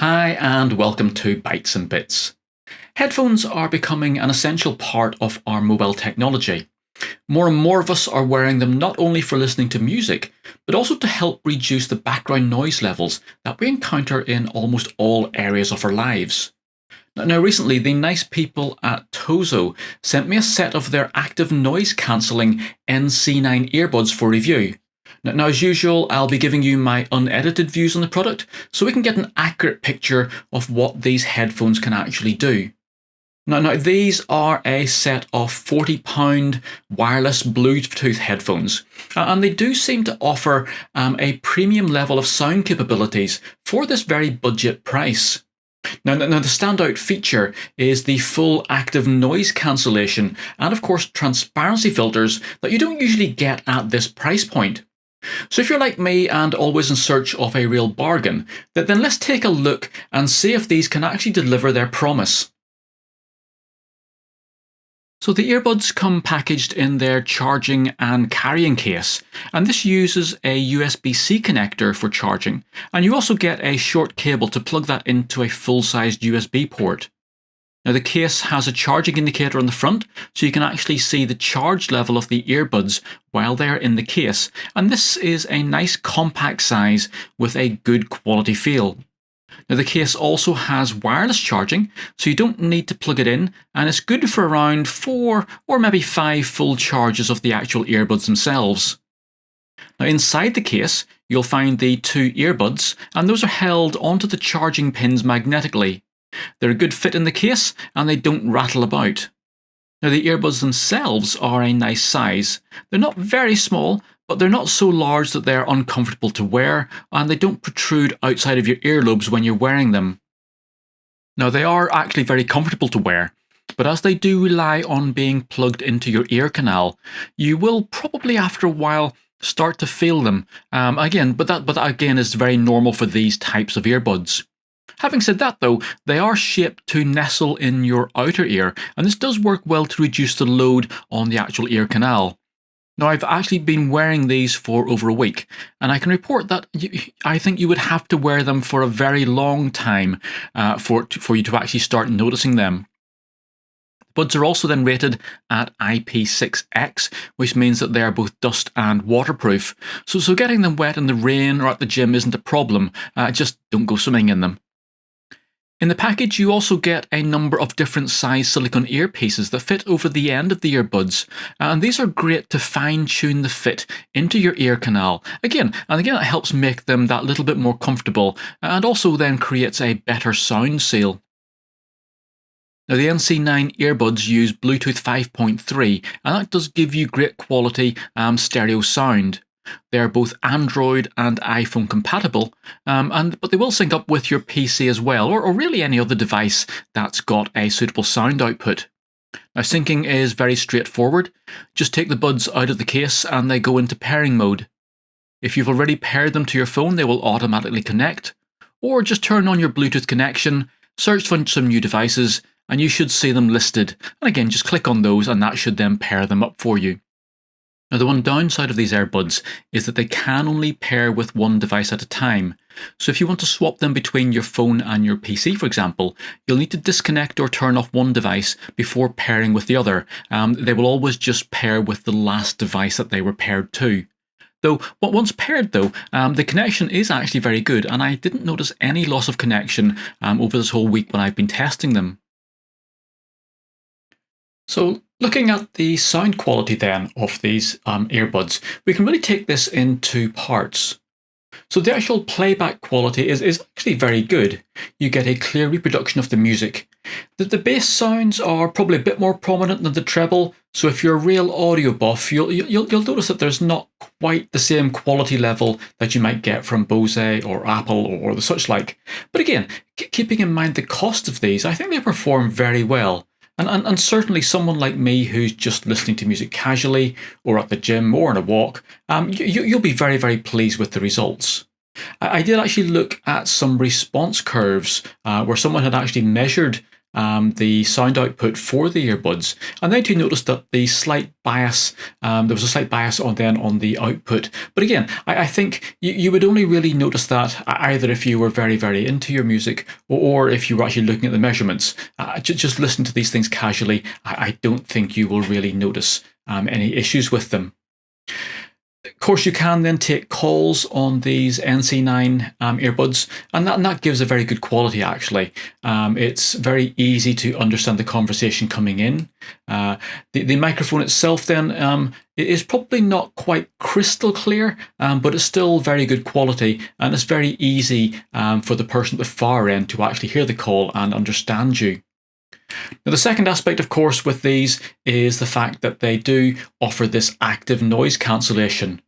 Hi and welcome to Bytes and Bits. Headphones are becoming an essential part of our mobile technology. More and more of us are wearing them not only for listening to music, but also to help reduce the background noise levels that we encounter in almost all areas of our lives. Now recently, the nice people at Tozo sent me a set of their active noise cancelling NC9 earbuds for review. Now, as usual, I'll be giving you my unedited views on the product so we can get an accurate picture of what these headphones can actually do. Now these are a set of £40 wireless Bluetooth headphones, and they do seem to offer a premium level of sound capabilities for this very budget price. Now, the standout feature is the full active noise cancellation and, of course, transparency filters that you don't usually get at this price point. So if you're like me and always in search of a real bargain, then let's take a look and see if these can actually deliver their promise. So the earbuds come packaged in their charging and carrying case, and this uses a USB-C connector for charging, and you also get a short cable to plug that into a full-sized USB port. Now the case has a charging indicator on the front, so you can actually see the charge level of the earbuds while they are in the case, and this is a nice compact size with a good quality feel. Now the case also has wireless charging, so you don't need to plug it in, and it's good for around 4 or maybe 5 full charges of the actual earbuds themselves. Now inside the case, you'll find the 2 earbuds, and those are held onto the charging pins magnetically. They're a good fit in the case, and they don't rattle about. Now the earbuds themselves are a nice size. They're not very small, but they're not so large that they're uncomfortable to wear, and they don't protrude outside of your earlobes when you're wearing them. Now they are actually very comfortable to wear, but as they do rely on being plugged into your ear canal, you will probably after a while start to feel them. But that again is very normal for these types of earbuds. Having said that though, they are shaped to nestle in your outer ear, and this does work well to reduce the load on the actual ear canal. Now I've actually been wearing these for over a week, and I can report that I think you would have to wear them for a very long time for you to actually start noticing them. Buds are also then rated at IP6X, which means that they are both dust and waterproof, so getting them wet in the rain or at the gym isn't a problem. Just don't go swimming in them. In the package, you also get a number of different size silicone earpieces that fit over the end of the earbuds, and these are great to fine-tune the fit into your ear canal. Again, it helps make them that little bit more comfortable, and also then creates a better sound seal. Now the NC9 earbuds use Bluetooth 5.3, and that does give you great quality stereo sound. They are both Android and iPhone compatible, but they will sync up with your PC as well, or really any other device that's got a suitable sound output. Now syncing is very straightforward. Just take the buds out of the case and they go into pairing mode. If you've already paired them to your phone, they will automatically connect, or just turn on your Bluetooth connection, search for some new devices, and you should see them listed. And again, just click on those and that should then pair them up for you. Now the one downside of these earbuds is that they can only pair with one device at a time. So if you want to swap them between your phone and your PC, for example, you'll need to disconnect or turn off one device before pairing with the other. They will always just pair with the last device that they were paired to. Though, once paired though, the connection is actually very good, and I didn't notice any loss of connection over this whole week when I've been testing them. So looking at the sound quality then of these earbuds, we can really take this in 2 parts. So the actual playback quality is actually very good. You get a clear reproduction of the music. The bass sounds are probably a bit more prominent than the treble, so if you're a real audio buff, you'll notice that there's not quite the same quality level that you might get from Bose or Apple or the such like. But again, keeping in mind the cost of these, I think they perform very well. And certainly someone like me who's just listening to music casually or at the gym or on a walk, you'll be very, very pleased with the results. I did actually look at some response curves where someone had actually measured the sound output for the earbuds, and I do notice that the slight bias, there was a slight bias on the output. But again, I think you would only really notice that either if you were very, very into your music, or if you were actually looking at the measurements. Just listen to these things casually. I don't think you will really notice any issues with them. Of course, you can then take calls on these NC9 earbuds, and that gives a very good quality, actually. It's very easy to understand the conversation coming in. The microphone itself then it is probably not quite crystal clear, but it's still very good quality, and it's very easy for the person at the far end to actually hear the call and understand you. Now, the second aspect, of course, with these is the fact that they do offer this active noise cancellation.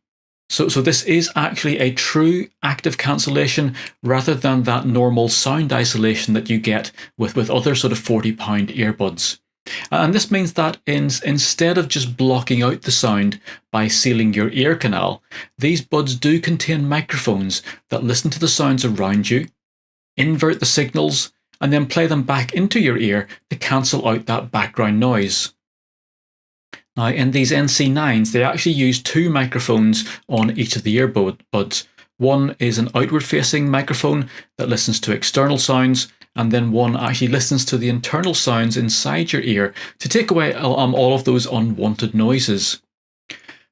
So this is actually a true active cancellation rather than that normal sound isolation that you get with other sort of £40 earbuds. And this means that instead of just blocking out the sound by sealing your ear canal, these buds do contain microphones that listen to the sounds around you, invert the signals, and then play them back into your ear to cancel out that background noise. Now, in these NC9s, they actually use two microphones on each of the earbuds. One is an outward-facing microphone that listens to external sounds, and then one actually listens to the internal sounds inside your ear to take away all of those unwanted noises.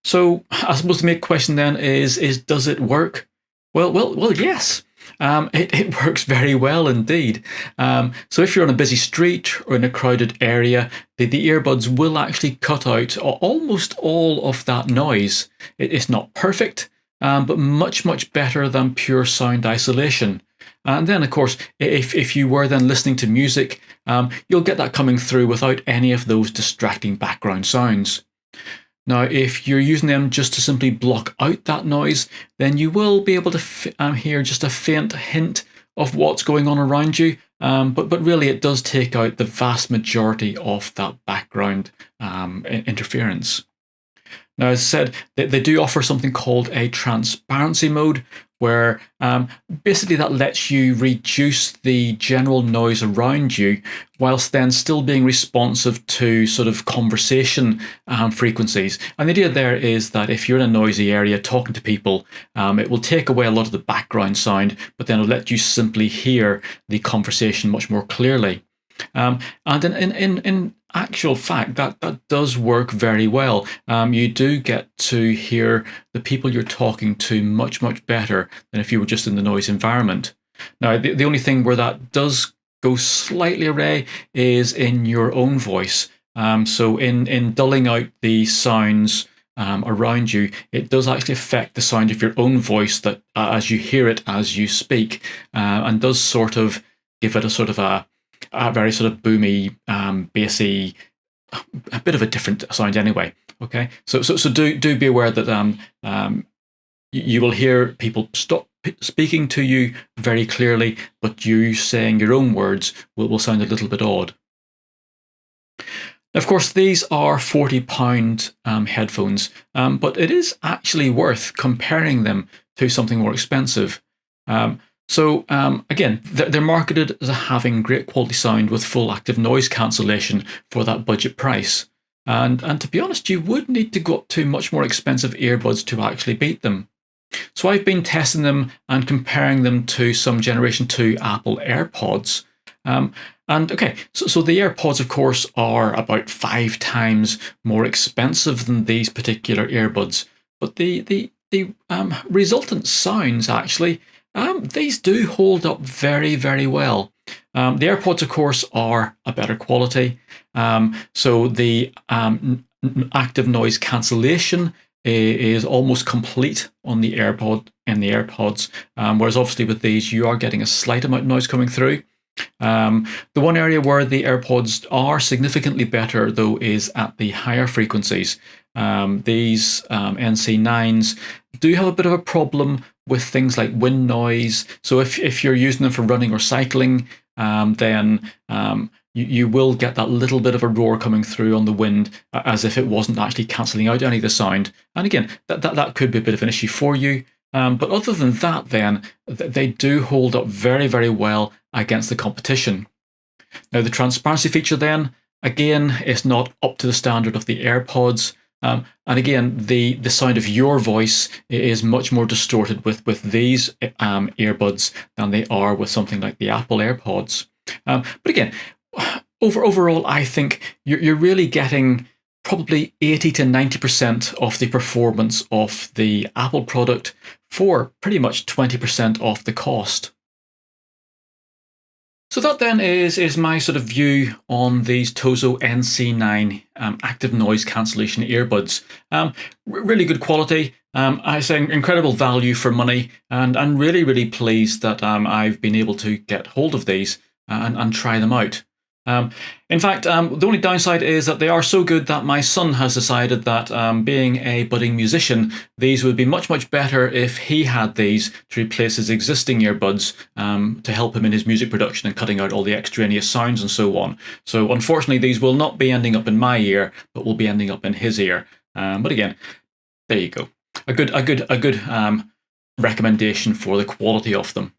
So, I suppose the main question then is does it work? Well, yes. It works very well indeed. So if you're on a busy street or in a crowded area, the earbuds will actually cut out almost all of that noise. It's not perfect, but much better than pure sound isolation. And then, of course, if you were then listening to music, you'll get that coming through without any of those distracting background sounds. Now, if you're using them just to simply block out that noise, then you will be able to hear just a faint hint of what's going on around you, but really it does take out the vast majority of that background interference. Now, as I said, they do offer something called a transparency mode, where basically that lets you reduce the general noise around you whilst then still being responsive to sort of conversation frequencies. And the idea there is that if you're in a noisy area talking to people, it will take away a lot of the background sound, but then it'll let you simply hear the conversation much more clearly. And in actual fact, that does work very well. You do get to hear the people you're talking to much better than if you were just in the noise environment. Now, the only thing where that does go slightly awry is in your own voice. So in dulling out the sounds around you, it does actually affect the sound of your own voice that as you hear it as you speak, and does sort of give it a sort of a very sort of boomy, bassy, a bit of a different sound anyway. Okay, so do be aware that you will hear people stop speaking to you very clearly, but you saying your own words will sound a little bit odd. Of course, these are £40 headphones, but it is actually worth comparing them to something more expensive. So again, they're marketed as having great quality sound with full active noise cancellation for that budget price. And to be honest, you would need to go up to much more expensive earbuds to actually beat them. So I've been testing them and comparing them to some Generation 2 Apple Airpods. And okay, so the Airpods, of course, are about 5 times more expensive than these particular earbuds. But the resultant sounds actually, these do hold up very well. The Airpods, of course, are a better quality. So the active noise cancellation is almost complete on the AirPods, whereas obviously with these you are getting a slight amount of noise coming through. The one area where the AirPods are significantly better, though, is at the higher frequencies. These NC9s do have a bit of a problem with things like wind noise. So if you're using them for running or cycling, then you will get that little bit of a roar coming through on the wind, as if it wasn't actually cancelling out any of the sound. And again, that could be a bit of an issue for you. But other than that, then, they do hold up very well against the competition. Now the transparency feature then, again, is not up to the standard of the AirPods. And again, the sound of your voice is much more distorted with these earbuds than they are with something like the Apple AirPods. But again, overall, I think you're really getting probably 80 to 90% of the performance of the Apple product for pretty much 20% off the cost. So that then is my sort of view on these Tozo NC9 active noise cancellation earbuds. Really good quality. I say incredible value for money, and I'm really pleased that I've been able to get hold of these and try them out. In fact, the only downside is that they are so good that my son has decided that being a budding musician, these would be much better if he had these to replace his existing earbuds to help him in his music production and cutting out all the extraneous sounds and so on. So unfortunately, these will not be ending up in my ear, but will be ending up in his ear. But again, there you go. A good recommendation for the quality of them.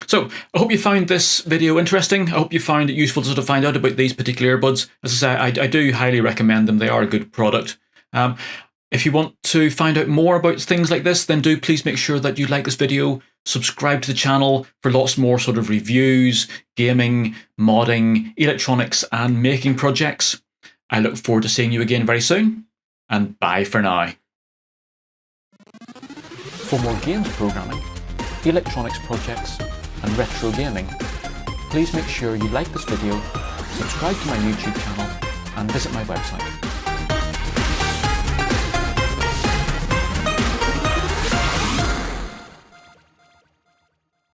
So I hope you found this video interesting. I hope you found it useful to sort of find out about these particular earbuds. As I say, I do highly recommend them. They are a good product. If you want to find out more about things like this, then do please make sure that you like this video, subscribe to the channel for lots more sort of reviews, gaming, modding, electronics and making projects. I look forward to seeing you again very soon, and bye for now. For more games programming, electronics projects, and retro gaming, please make sure you like this video, subscribe to my YouTube channel, and visit my website.